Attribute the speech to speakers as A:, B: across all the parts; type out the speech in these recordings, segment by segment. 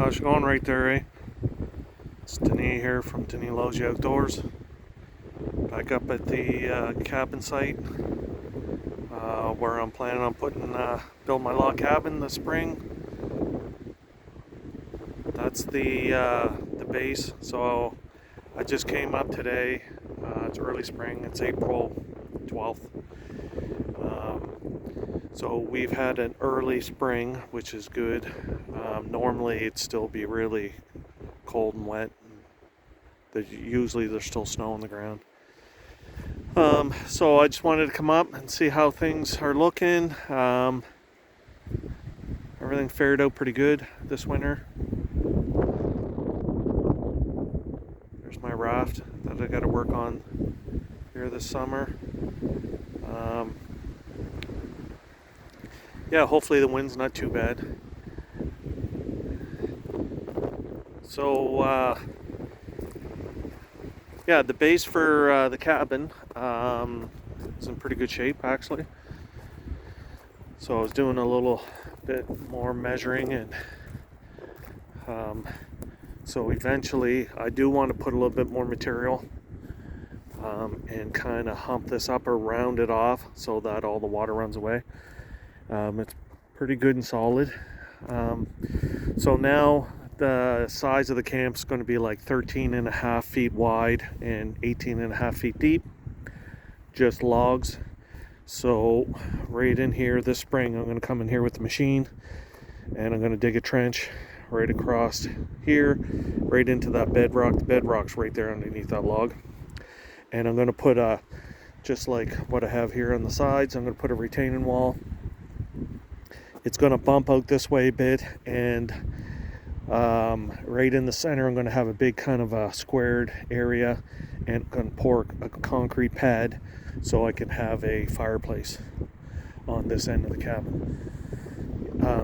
A: how's it going right there, eh? It's Denis here from Denis Loves You Outdoors. Back up at the cabin site where I'm planning on build my log cabin this spring. That's the base. So I just came up today. It's early spring. It's April 12th. So we've had an early spring, which is good. Normally it'd still be really cold and wet. Usually there's still snow on the ground. So I just wanted to come up and see how things are looking. Everything fared out pretty good this winter. There's my raft that I got to work on here this summer. Yeah, hopefully the wind's not too bad. So yeah, the base for the cabin is in pretty good shape actually. So I was doing a little bit more measuring, and so eventually I do want to put a little bit more material and kind of hump this up or round it off so that all the water runs away. It's pretty good and solid. So now the size of the camp is going to be like 13.5 feet wide and 18.5 feet deep, just logs. So right in here this spring I'm going to come in here with the machine and I'm going to dig a trench right across here, right into that bedrock. The bedrock's right there underneath that log, and I'm going to put just like what I have here on the sides, I'm going to put a retaining wall. It's going to bump out this way a bit, and right in the center I'm going to have a big kind of a squared area, and I'm going to pour a concrete pad so I can have a fireplace on this end of the cabin.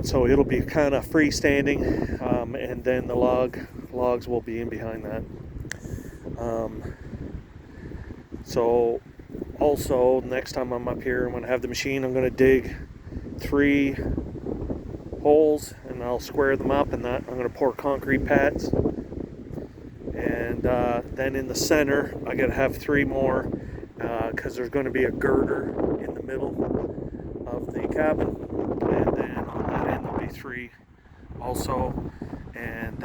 A: So it'll be kind of freestanding, and then the logs will be in behind that. So also next time I'm up here, I'm going to have the machine, I'm going to dig 3 holes and I'll square them up, and that I'm going to pour concrete pads, and then in the center I got to have 3 more because there's going to be a girder in the middle of the cabin, and then on that end there'll be 3 also, and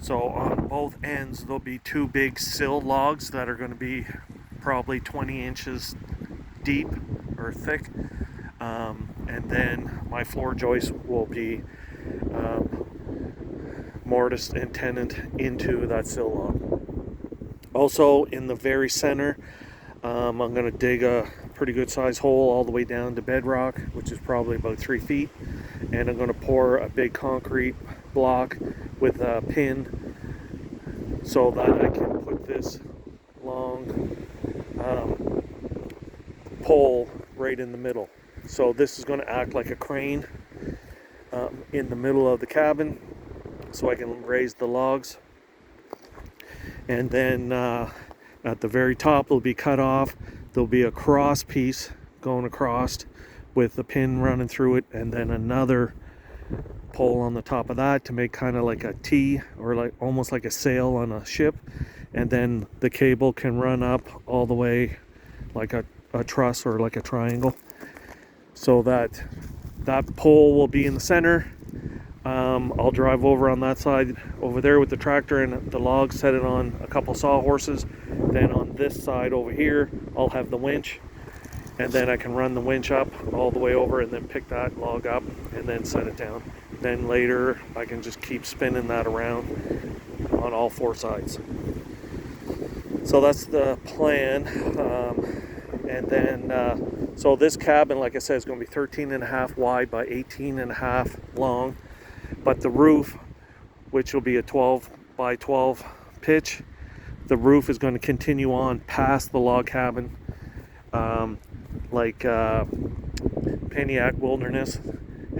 A: so on both ends there'll be 2 big sill logs that are going to be probably 20 inches deep or thick. And then my floor joist will be mortised and tenon into that sill log. Also in the very center, I'm going to dig a pretty good sized hole all the way down to bedrock, which is probably about 3 feet, and I'm going to pour a big concrete block with a pin so that I can put this long pole right in the middle. So this is going to act like a crane in the middle of the cabin, so I can raise the logs. And then at the very top it'll be cut off. There'll be a cross piece going across with a pin running through it, and then another pole on the top of that to make kind of like a T, or like almost like a sail on a ship. And then the cable can run up all the way like a truss or like a triangle. So that pole will be in the center. I'll drive over on that side over there with the tractor and the log, set it on a couple sawhorses. Then on this side over here, I'll have the winch, and then I can run the winch up all the way over and then pick that log up and then set it down. Then later I can just keep spinning that around on all 4 sides. So that's the plan. And then so this cabin, like I said, is going to be 13.5 wide by 18.5 long, but the roof, which will be a 12 by 12 pitch, the roof is going to continue on past the log cabin, like Peniac Wilderness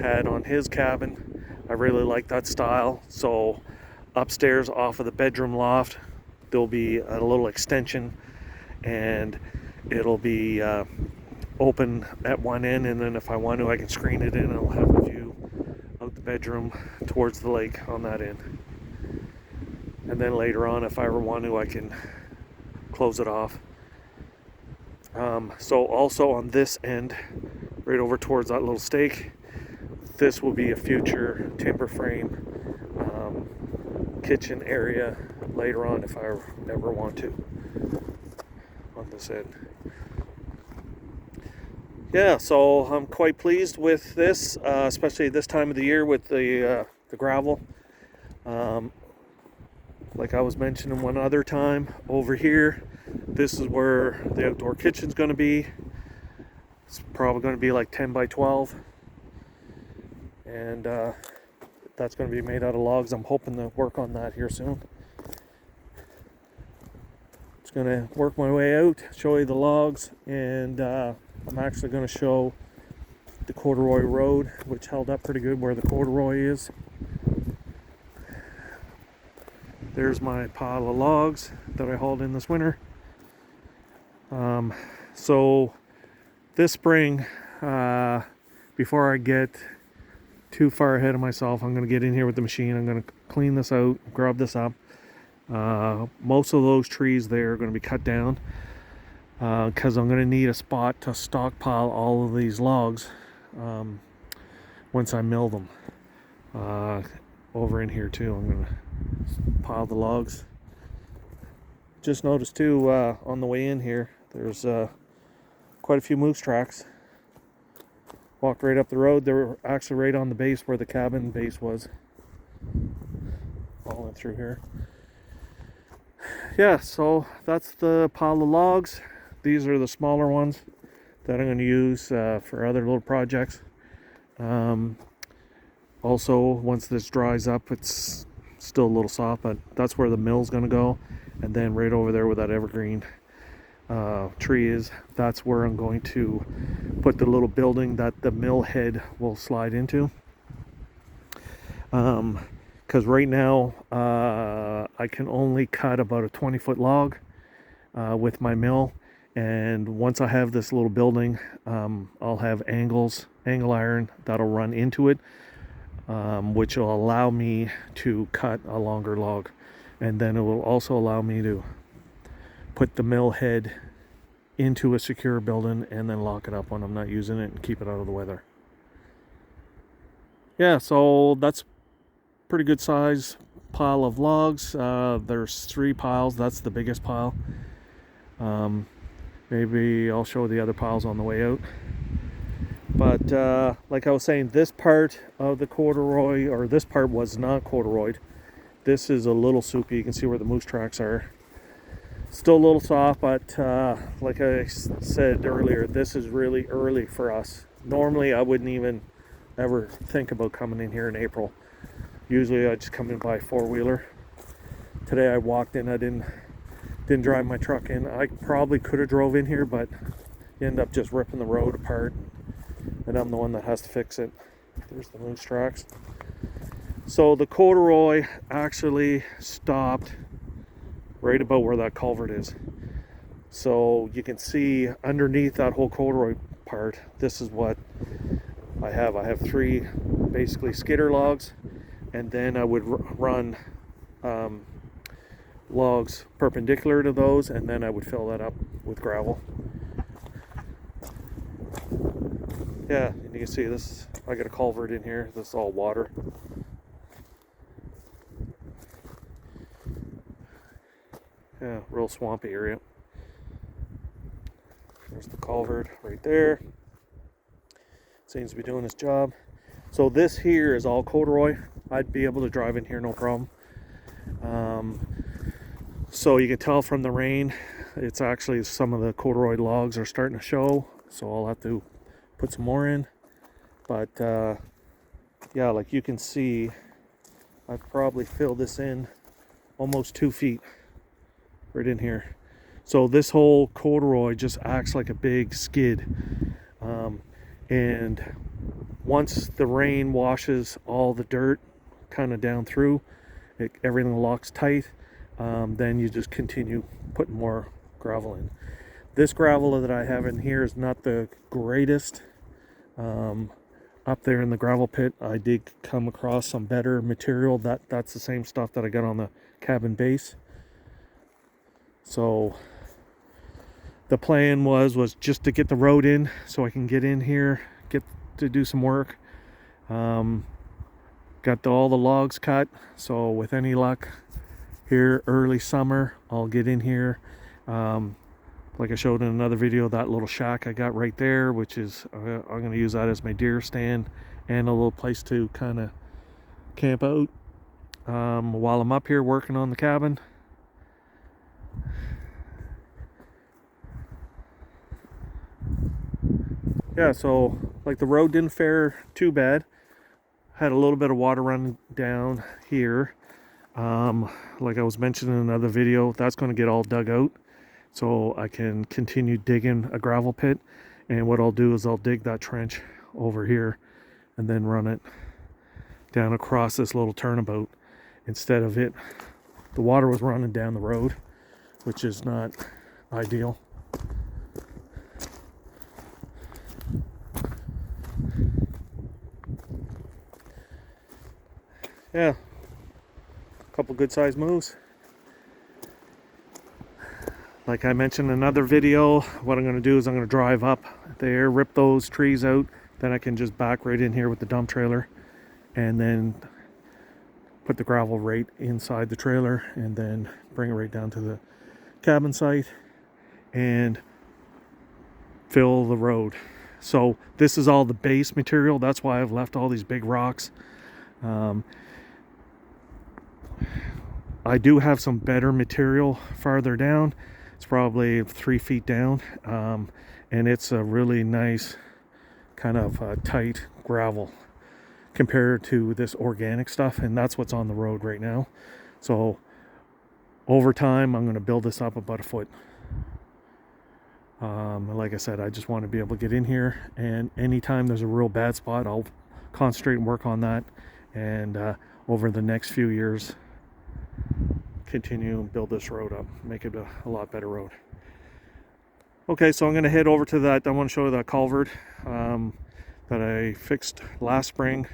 A: had on his cabin. I really like that style. So upstairs off of the bedroom loft there'll be a little extension, and it'll be open at one end, and then if I want to I can screen it in and I'll have a view out the bedroom towards the lake on that end. And then later on, if I ever want to, I can close it off. So also on this end, right over towards that little stake, this will be a future timber frame kitchen area later on if I ever want to on this end. Yeah, so I'm quite pleased with this, especially this time of the year with the gravel. Like I was mentioning one other time, over here, this is where the outdoor kitchen's going to be. It's probably going to be like 10 by 12. And that's going to be made out of logs. I'm hoping to work on that here soon. Just going to work my way out, show you the logs, and I'm actually going to show the corduroy road, which held up pretty good where the corduroy is. There's my pile of logs that I hauled in this winter. So this spring, before I get too far ahead of myself, I'm going to get in here with the machine. I'm going to clean this out, grub this up. Most of those trees there are going to be cut down because I'm going to need a spot to stockpile all of these logs once I mill them. Over in here too, I'm going to pile the logs. Just noticed too, on the way in here, there's quite a few moose tracks. Walked right up the road. They were actually right on the base where the cabin base was. All went through here. Yeah, so that's the pile of logs. These are the smaller ones that I'm going to use for other little projects. Also, once this dries up, it's still a little soft, but that's where the mill's going to go. And then right over there where that evergreen tree is, that's where I'm going to put the little building that the mill head will slide into. Because right now I can only cut about a 20-foot log with my mill, and once I have this little building, I'll have angle iron that'll run into it, which will allow me to cut a longer log, and then it will also allow me to put the mill head into a secure building and then lock it up when I'm not using it and keep it out of the weather. Yeah, so that's pretty good size pile of logs. There's 3 piles. That's the biggest pile. Maybe I'll show the other piles on the way out. But like I was saying, this part of the corduroy, or this part was not corduroyed. This is a little soupy. You can see where the moose tracks are. Still a little soft, but like I said earlier, this is really early for us. Normally I wouldn't even ever think about coming in here in April. Usually I just come in by 4-wheeler. Today I walked in. I didn't drive my truck in. I probably could have drove in here, but you end up just ripping the road apart, and I'm the one that has to fix it. There's the moose tracks. So the corduroy actually stopped right about where that culvert is. So you can see underneath that whole corduroy part, this is what I have. I have 3 basically skidder logs, and then I would run logs perpendicular to those, and then I would fill that up with gravel. Yeah, and you can see this, I got a culvert in here. This is all water. Yeah, real swampy area. There's the culvert right there. Seems to be doing its job. So this here is all corduroy. I'd be able to drive in here no problem. So you can tell from the rain, it's actually some of the corduroy logs are starting to show. So I'll have to put some more in. But yeah, like you can see, I've probably filled this in almost 2 feet. Right in here. So this whole corduroy just acts like a big skid, and once the rain washes all the dirt kind of down through, everything locks tight. Then you just continue putting more gravel in. This gravel that I have in here is not the greatest, up there in the gravel pit, I did come across some better material. That's the same stuff that I got on the cabin base. So the plan was just to get the road in so I can get in here, get to do some work. Got all the logs cut, so with any luck here early summer I'll get in here. Like I showed in another video, that little shack I got right there, which is I'm going to use that as my deer stand and a little place to kind of camp out while I'm up here working on the cabin. Yeah, so like the road didn't fare too bad. Had a little bit of water running down here. Like I was mentioning in another video, that's going to get all dug out so I can continue digging a gravel pit. And what I'll do is I'll dig that trench over here and then run it down across this little turnabout. Instead of it, the water was running down the road, which is not ideal. Yeah, a couple good sized moves. Like I mentioned in another video, what I'm going to do is I'm going to drive up there, rip those trees out, then I can just back right in here with the dump trailer and then put the gravel right inside the trailer and then bring it right down to the cabin site and fill the road. So this is all the base material. That's why I've left all these big rocks. I do have some better material farther down. It's probably 3 feet down, and it's a really nice kind of tight gravel compared to this organic stuff, and that's what's on the road right now. So over time I'm going to build this up about a foot. Like I said, I just want to be able to get in here, and anytime there's a real bad spot, I'll concentrate and work on that, and over the next few years continue and build this road up, make it a lot better road. Okay, so I'm going to head over to that. I want to show you that culvert that I fixed last spring.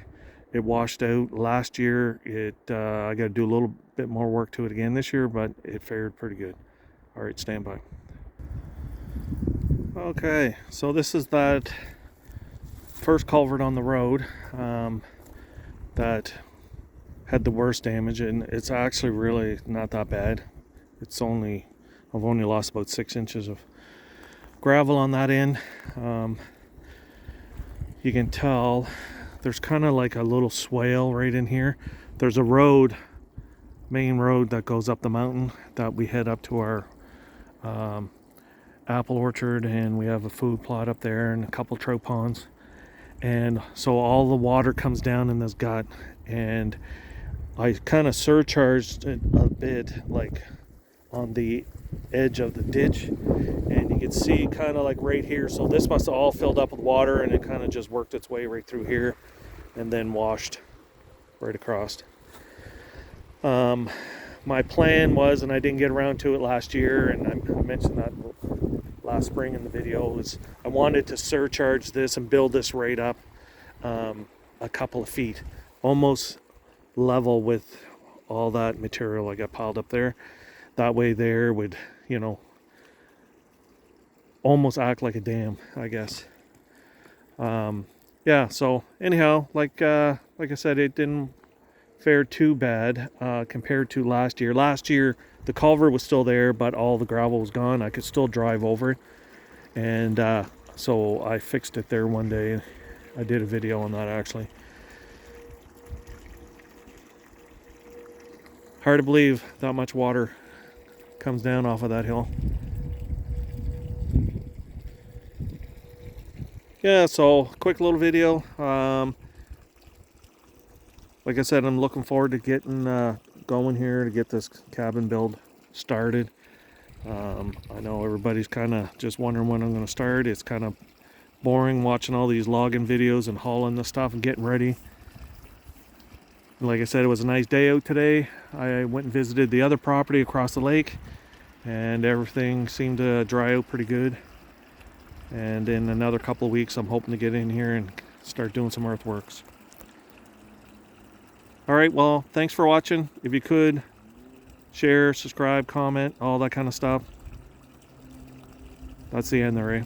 A: It washed out last year. I got to do a little bit more work to it again this year, but it fared pretty good. All right, stand by. Okay, so this is that first culvert on the road that had the worst damage, and it's actually really not that bad. I've only lost about 6 inches of gravel on that end. You can tell there's kind of like a little swale right in here. There's a road, main road that goes up the mountain that we head up to our apple orchard, and we have a food plot up there and a couple trout ponds, and so all the water comes down in this gut, and I kind of surcharged it a bit like on the edge of the ditch, and you can see kind of like right here, so this must have all filled up with water, and it kind of just worked its way right through here and then washed right across. My plan was, and I didn't get around to it last year, and I mentioned that last spring in the video, is I wanted to surcharge this and build this right up a couple of feet, almost level with all that material I got piled up there. That way there would, almost act like a dam, I guess. Yeah, so anyhow, like I said, it didn't fare too bad compared to last year. Last year the culvert was still there, but all the gravel was gone. I could still drive over it, and so I fixed it there one day. I did a video on that actually. Hard to believe that much water comes down off of that hill. Yeah, so quick little video. Like I said, I'm looking forward to getting going here to get this cabin build started. I know everybody's kind of just wondering when I'm going to start. It's kind of boring watching all these logging videos and hauling the stuff and getting ready. Like I said, it was a nice day out today. I went and visited the other property across the lake, and everything seemed to dry out pretty good. And in another couple of weeks, I'm hoping to get in here and start doing some earthworks. All right, well, thanks for watching. If you could, share, subscribe, comment, all that kind of stuff. That's the end there, eh?